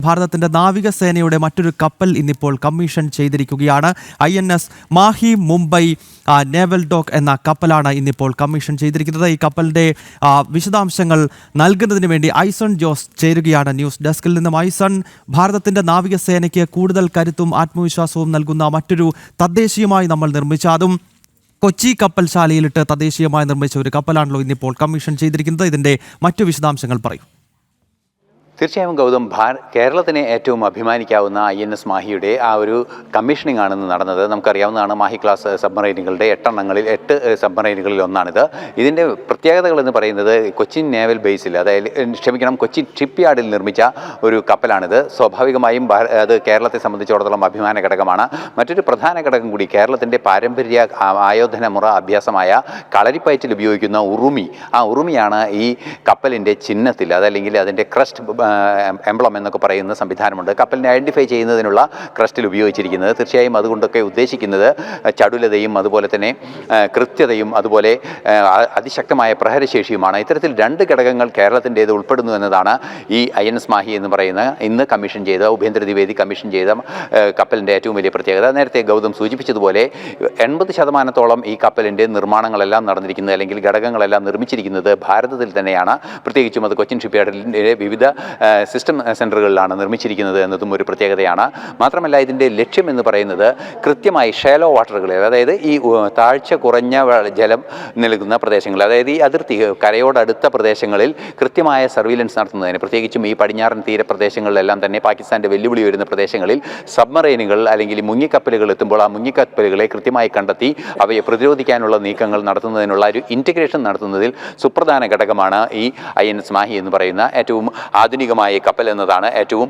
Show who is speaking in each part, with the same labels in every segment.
Speaker 1: ഭാരതത്തിന്റെ നാവികസേനയുടെ മറ്റൊരു കപ്പൽ ഇന്നിപ്പോൾ കമ്മീഷൻ ചെയ്തിരിക്കുകയാണ്. INS Mahe Mumbai naval dock എന്ന കപ്പലാണ് ഇന്നിപ്പോൾ കമ്മീഷൻ ചെയ്തിരിക്കുന്നത്. ഈ കപ്പലിന്റെ വിശദാംശങ്ങൾ നൽകുന്നതിന് വേണ്ടി ഐസൺ ജോസ് ചേരുകയാണ് ന്യൂസ് ഡെസ്കിൽ നിന്നും. ഐസൺ, ഭാരതത്തിന്റെ നാവികസേനയ്ക്ക് കൂടുതൽ കരുത്തും ആത്മവിശ്വാസവും നൽകുന്ന മറ്റൊരു തദ്ദേശീയമായി നമ്മൾ നിർമ്മിച്ച, അതും കൊച്ചി കപ്പൽശാലയിലിട്ട് തദ്ദേശീയമായി നിർമ്മിച്ച ഒരു കപ്പലാണല്ലോ ഇന്നിപ്പോൾ കമ്മീഷൻ ചെയ്തിരിക്കുന്നത്. ഇതിന്റെ മറ്റു വിശദാംശങ്ങൾ പറയൂ.
Speaker 2: തീർച്ചയായും ഗൗതം, കേരളത്തിന് ഏറ്റവും അഭിമാനിക്കാവുന്ന INS മാഹിയുടെ ആ ഒരു കമ്മീഷനിങ് ആണെന്ന് നടന്നത്. നമുക്കറിയാവുന്നതാണ്, മാഹി ക്ലാസ് സബ്മറൈനുകളുടെ 8 സബ്മറൈനുകളിൽ ഒന്നാണിത്. ഇതിൻ്റെ പ്രത്യേകതകൾ എന്ന് പറയുന്നത് കൊച്ചിൻ നേവൽ ബേസിൽ, കൊച്ചിൻ ഷിപ്പ് യാർഡിൽ നിർമ്മിച്ച ഒരു കപ്പലാണിത്. സ്വാഭാവികമായും അത് കേരളത്തെ സംബന്ധിച്ചിടത്തോളം അഭിമാന ഘടകമാണ്. മറ്റൊരു പ്രധാന ഘടകം കൂടി കേരളത്തിൻ്റെ പാരമ്പര്യ ആയോധന മുറ അഭ്യാസമായ കളരിപ്പയറ്റിൽ ഉപയോഗിക്കുന്ന ഉറുമി. ആ ഉറുമിയാണ് ഈ കപ്പലിൻ്റെ ചിഹ്നത്തിൽ, അതല്ലെങ്കിൽ അതിൻ്റെ ക്രസ്റ്റ് എംബ്ലം എന്നൊക്കെ പറയുന്ന സംവിധാനമുണ്ട്. കപ്പലിനെ ഐഡൻറ്റിഫൈ ചെയ്യുന്നതിനുള്ള ക്രസ്റ്റിൽ ഉപയോഗിച്ചിരിക്കുന്നത്. തീർച്ചയായും അതുകൊണ്ടൊക്കെ ഉദ്ദേശിക്കുന്നത് ചടുലതയും അതുപോലെ തന്നെ കൃത്യതയും അതുപോലെ അതിശക്തമായ പ്രഹരശേഷിയുമാണ്. ഇത്തരത്തിൽ 2 ഘടകങ്ങൾ കേരളത്തിൻ്റേത് ഉൾപ്പെടുന്നു എന്നതാണ് ഈ INS മാഹി എന്ന് പറയുന്ന ഇന്ന് കമ്മീഷൻ ചെയ്ത, ഉപേന്ദ്ര ദ്വിവേദി കമ്മീഷൻ ചെയ്ത കപ്പലിൻ്റെ ഏറ്റവും വലിയ പ്രത്യേകത. നേരത്തെ ഗൗതം സൂചിപ്പിച്ചതുപോലെ 80% ഈ കപ്പലിൻ്റെ നിർമ്മാണങ്ങളെല്ലാം നടന്നിരിക്കുന്നത്, അല്ലെങ്കിൽ ഘടകങ്ങളെല്ലാം നിർമ്മിച്ചിരിക്കുന്നത് ഭാരതത്തിൽ തന്നെയാണ്. പ്രത്യേകിച്ചും അത് കൊച്ചിൻ ഷിപ്പ് യാർഡിൻ്റെ വിവിധ സിസ്റ്റം സെൻറ്ററുകളിലാണ് നിർമ്മിച്ചിരിക്കുന്നത് എന്നതും ഒരു പ്രത്യേകതയാണ്. മാത്രമല്ല, ഇതിൻ്റെ ലക്ഷ്യം എന്ന് പറയുന്നത് കൃത്യമായി ഷാലോ വാട്ടറുകളിൽ, അതായത് ഈ താഴ്ച കുറഞ്ഞ ജലം നൽകുന്ന പ്രദേശങ്ങൾ, അതായത് ഈ അതിർത്തി കരയോടടുത്ത പ്രദേശങ്ങളിൽ കൃത്യമായ സർവീലൻസ് നടത്തുന്നതിന്, പ്രത്യേകിച്ചും ഈ പടിഞ്ഞാറൻ തീരപ്രദേശങ്ങളിലെല്ലാം തന്നെ പാകിസ്ഥാൻ്റെ വെല്ലുവിളി വരുന്ന പ്രദേശങ്ങളിൽ സബ്മറൈനുകൾ അല്ലെങ്കിൽ മുങ്ങിക്കപ്പലുകൾ എത്തുമ്പോൾ ആ മുങ്ങിക്കപ്പലുകളെ കൃത്യമായി കണ്ടെത്തി അവയെ പ്രതിരോധിക്കാനുള്ള നീക്കങ്ങൾ നടത്തുന്നതിനുള്ള ഒരു ഇൻറ്റഗ്രേഷൻ നടത്തുന്നതിൽ സുപ്രധാന ഘടകമാണ് ഈ INS മാഹി എന്ന് പറയുന്ന ഏറ്റവും ആധുനികമായ കപ്പൽ എന്നതാണ് ഏറ്റവും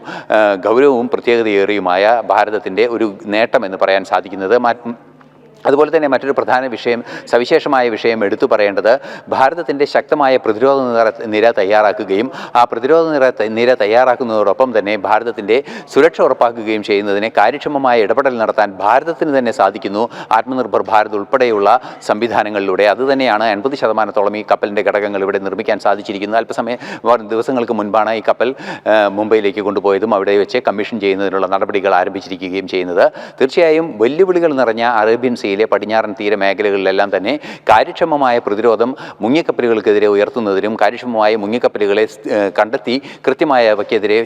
Speaker 2: ഗൗരവവും പ്രത്യേകതയേറിയുമായ ഭാരതത്തിൻ്റെ ഒരു നേട്ടം എന്ന് പറയാൻ സാധിക്കുന്നത്. അതുപോലെ തന്നെ മറ്റൊരു പ്രധാന വിഷയം, സവിശേഷമായ വിഷയം എടുത്തു പറയേണ്ടത്, ഭാരതത്തിൻ്റെ ശക്തമായ പ്രതിരോധ നിര തയ്യാറാക്കുകയും ആ പ്രതിരോധ നിര തയ്യാറാക്കുന്നതോടൊപ്പം തന്നെ ഭാരതത്തിൻ്റെ സുരക്ഷ ഉറപ്പാക്കുകയും ചെയ്യുന്നതിന് കാര്യക്ഷമമായ ഇടപെടൽ നടത്താൻ ഭാരതത്തിന് തന്നെ സാധിക്കുന്നു, ആത്മനിർഭർ ഭാരത് ഉൾപ്പെടെയുള്ള സംവിധാനങ്ങളിലൂടെ. അതുതന്നെയാണ് 80% ഈ കപ്പലിൻ്റെ ഘടകങ്ങൾ ഇവിടെ നിർമ്മിക്കാൻ സാധിച്ചിരിക്കുന്നത്. ദിവസങ്ങൾക്ക് മുൻപാണ് ഈ കപ്പൽ മുംബൈയിലേക്ക് കൊണ്ടുപോയതും അവിടെ വെച്ച് കമ്മീഷൻ ചെയ്യുന്നതിനുള്ള നടപടികൾ ആരംഭിച്ചിരിക്കുകയും ചെയ്യുന്നത്. തീർച്ചയായും വെല്ലുവിളികൾ നിറഞ്ഞ അറേബ്യൻ യിലെ പടിഞ്ഞാറൻ തീരമേഖലകളിലെല്ലാം തന്നെ കാര്യക്ഷമമായ പ്രതിരോധം മുങ്ങിക്കപ്പലുകൾക്കെതിരെ ഉയർത്തുന്നതിനും കാര്യക്ഷമമായ മുങ്ങിക്കപ്പലുകളെ കണ്ടെത്തി കൃത്യമായ അവയ്ക്കെതിരെ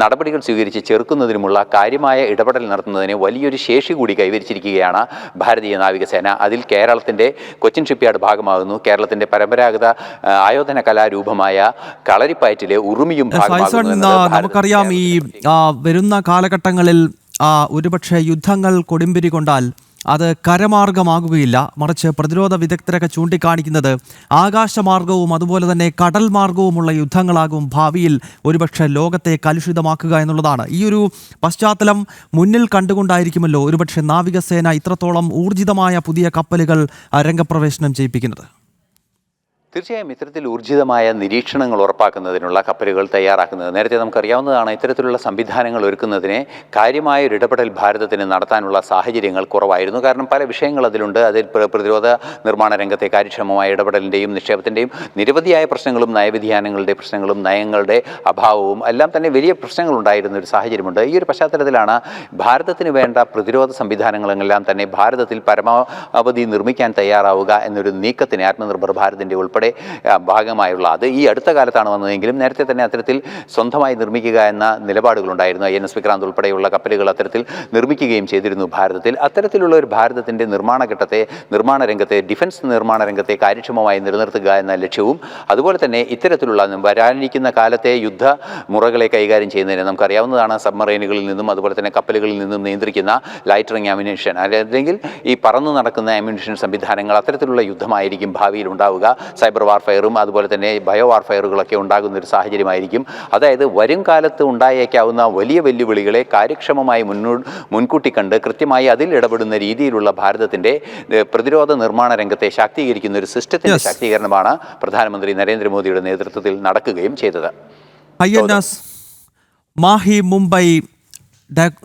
Speaker 2: നടപടികൾ സ്വീകരിച്ച് ചെറുക്കുന്നതിനുമുള്ള കാര്യമായ ഇടപെടൽ നടത്തുന്നതിന് വലിയൊരു ശേഷി കൂടി കൈവരിച്ചിരിക്കുകയാണ് ഭാരതീയ നാവികസേന. അതിൽ കേരളത്തിൻ്റെ കൊച്ചിൻ ഷിപ്പ്യാർഡ് ഭാഗമാകുന്നു. കേരളത്തിൻ്റെ പരമ്പരാഗത ആയോധന കലാരൂപമായ കളരിപ്പയറ്റിലെ ഉറുമിയും ഭാഗമാകുന്നു.
Speaker 1: നമുക്കറിയാം, ഈ വരുന്ന കാലഘട്ടങ്ങളിൽ ഒരുപക്ഷെ യുദ്ധങ്ങൾ കൊടുമ്പിരി കൊണ്ടാൽ അത് കരമാർഗമാകുകയില്ല, മറിച്ച് പ്രതിരോധ വിദഗ്ധരൊക്കെ ചൂണ്ടിക്കാണിക്കുന്നത് ആകാശമാർഗവും അതുപോലെ തന്നെ കടൽ മാർഗവുമുള്ള യുദ്ധങ്ങളാകും ഭാവിയിൽ ഒരുപക്ഷെ ലോകത്തെ കലുഷിതമാക്കുക എന്നുള്ളതാണ്. ഈ ഒരു പശ്ചാത്തലം മുന്നിൽ കണ്ടുകൊണ്ടായിരിക്കുമല്ലോ ഒരുപക്ഷെ നാവികസേന ഇത്രത്തോളം ഊർജിതമായ പുതിയ കപ്പലുകൾ രംഗപ്രവേശനം ചെയ്യിപ്പിക്കുന്നത്.
Speaker 2: തീർച്ചയായും ഇത്തരത്തിൽ ഊർജിതമായ നിരീക്ഷണങ്ങൾ ഉറപ്പാക്കുന്നതിനുള്ള കപ്പലുകൾ തയ്യാറാക്കുന്നത്. നേരത്തെ നമുക്കറിയാവുന്നതാണ്, ഇത്തരത്തിലുള്ള സംവിധാനങ്ങൾ ഒരുക്കുന്നതിന് കാര്യമായൊരു ഇടപെടൽ ഭാരതത്തിന് നടത്താനുള്ള സാഹചര്യങ്ങൾ കുറവായിരുന്നു. കാരണം പല വിഷയങ്ങൾ അതിലുണ്ട്. അതിൽ പ്രതിരോധ നിർമ്മാണ രംഗത്തെ കാര്യക്ഷമമായ ഇടപെടലിൻ്റെയും നിക്ഷേപത്തിൻ്റെയും നിരവധിയായ പ്രശ്നങ്ങളും നയവ്യതിയാനങ്ങളുടെ പ്രശ്നങ്ങളും നയങ്ങളുടെ അഭാവവും എല്ലാം തന്നെ വലിയ പ്രശ്നങ്ങളുണ്ടായിരുന്ന ഒരു സാഹചര്യമുണ്ട്. ഈ ഒരു പശ്ചാത്തലത്തിലാണ് ഭാരതത്തിന് വേണ്ട പ്രതിരോധ സംവിധാനങ്ങളെല്ലാം തന്നെ ഭാരതത്തിൽ പരമാവധി നിർമ്മിക്കാൻ തയ്യാറാവുക എന്നൊരു നീക്കത്തിന് ആത്മനിർഭർ ഭാരതിൻ്റെ ഉൾപ്പെടെ ഭാഗമായുള്ള, അത് ഈ അടുത്ത കാലത്താണ് വന്നതെങ്കിലും നേരത്തെ തന്നെ അത്തരത്തിൽ സ്വന്തമായി നിർമ്മിക്കുക എന്ന നിലപാടുകളുണ്ടായിരുന്നു. INS വിക്രാന്ത് ഉൾപ്പെടെയുള്ള കപ്പലുകൾ അത്തരത്തിൽ നിർമ്മിക്കുകയും ചെയ്തിരുന്നു ഭാരതത്തിൽ. അത്തരത്തിലുള്ള ഒരു ഭാരതത്തിൻ്റെ നിർമ്മാണ രംഗത്തെ ഡിഫൻസ് നിർമ്മാണ രംഗത്തെ കാര്യക്ഷമമായി നിലനിർത്തുക എന്ന ലക്ഷ്യവും, അതുപോലെ തന്നെ ഇത്തരത്തിലുള്ള വരാനിരിക്കുന്ന കാലത്തെ യുദ്ധ മുറകളെ കൈകാര്യം ചെയ്യുന്നതിന് നമുക്കറിയാവുന്നതാണ്, സബ്മറൈനുകളിൽ നിന്നും അതുപോലെ തന്നെ കപ്പലുകളിൽ നിന്നും നിയന്ത്രിക്കുന്ന ലൈറ്ററിങ് അമ്യൂണിഷൻ, അല്ലെങ്കിൽ ഈ പറന്നു നടക്കുന്ന അമ്യൂണിഷൻ സംവിധാനങ്ങൾ, അത്തരത്തിലുള്ള യുദ്ധമായിരിക്കും ഭാവിയിൽ ഉണ്ടാവുക. സൈബർ വാർഫെയറും അതുപോലെ തന്നെ ബയോ വാർഫെയറുകളൊക്കെ ഉണ്ടാകുന്ന ഒരു സാഹചര്യമായിരിക്കും. അതായത് വരും കാലത്ത് ഉണ്ടായേക്കാവുന്ന വലിയ വെല്ലുവിളികളെ കാര്യക്ഷമമായി മുൻകൂട്ടി കണ്ട് കൃത്യമായി അതിൽ ഇടപെടുന്ന രീതിയിലുള്ള ഭാരതത്തിൻ്റെ പ്രതിരോധ നിർമ്മാണ രംഗത്തെ ശാക്തീകരിക്കുന്ന ഒരു സിസ്റ്റത്തിൻ്റെ ശാക്തീകരണമാണ് പ്രധാനമന്ത്രി നരേന്ദ്രമോദിയുടെ നേതൃത്വത്തിൽ നടക്കുകയും ചെയ്തത്.
Speaker 1: INS മാഹി മുംബൈ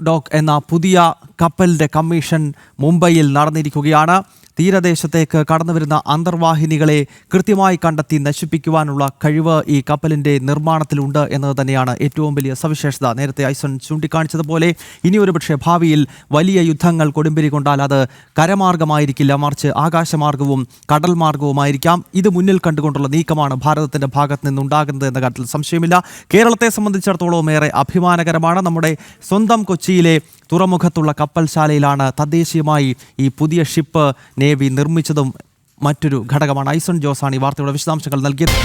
Speaker 1: ഡോക്ക് എന്ന പുതിയ കപ്പലിൻ്റെ കമ്മീഷൻ മുംബൈയിൽ നടന്നിരിക്കുകയാണ്. തീരദേശത്തേക്ക് കടന്നുവരുന്ന അന്തർവാഹിനികളെ കൃത്യമായി കണ്ടെത്തി നശിപ്പിക്കുവാനുള്ള കഴിവ് ഈ കപ്പലിൻ്റെ നിർമ്മാണത്തിലുണ്ട് എന്നത് തന്നെയാണ് ഏറ്റവും വലിയ സവിശേഷത. നേരത്തെ ഐസൺ ചൂണ്ടിക്കാണിച്ചതുപോലെ ഇനി ഒരുപക്ഷെ ഭാവിയിൽ വലിയ യുദ്ധങ്ങൾ കൊടുമ്പിരി കൊണ്ടാൽ അത് കരമാർഗമായിരിക്കില്ല, മറിച്ച് ആകാശമാർഗവും കടൽ മാർഗവുമായിരിക്കാം. ഇത് മുന്നിൽ കണ്ടുകൊണ്ടുള്ള നീക്കമാണ് ഭാരതത്തിൻ്റെ ഭാഗത്ത് നിന്നുണ്ടാകുന്നത് എന്ന കാര്യത്തിൽ സംശയമില്ല. കേരളത്തെ സംബന്ധിച്ചിടത്തോളം ഏറെ അഭിമാനകരമാണ്. നമ്മുടെ സ്വന്തം കൊച്ചിയിലെ തുറമുഖത്തുള്ള കപ്പൽശാലയിലാണ് തദ്ദേശീയമായി ഈ പുതിയ ഷിപ്പ് നേവി നിർമ്മിച്ചതും മറ്റൊരു ഘടകമാണ്. ഐസൺ ജോസാണ് ഈ വാർത്തയുടെ വിശദാംശങ്ങൾ നൽകിയത്.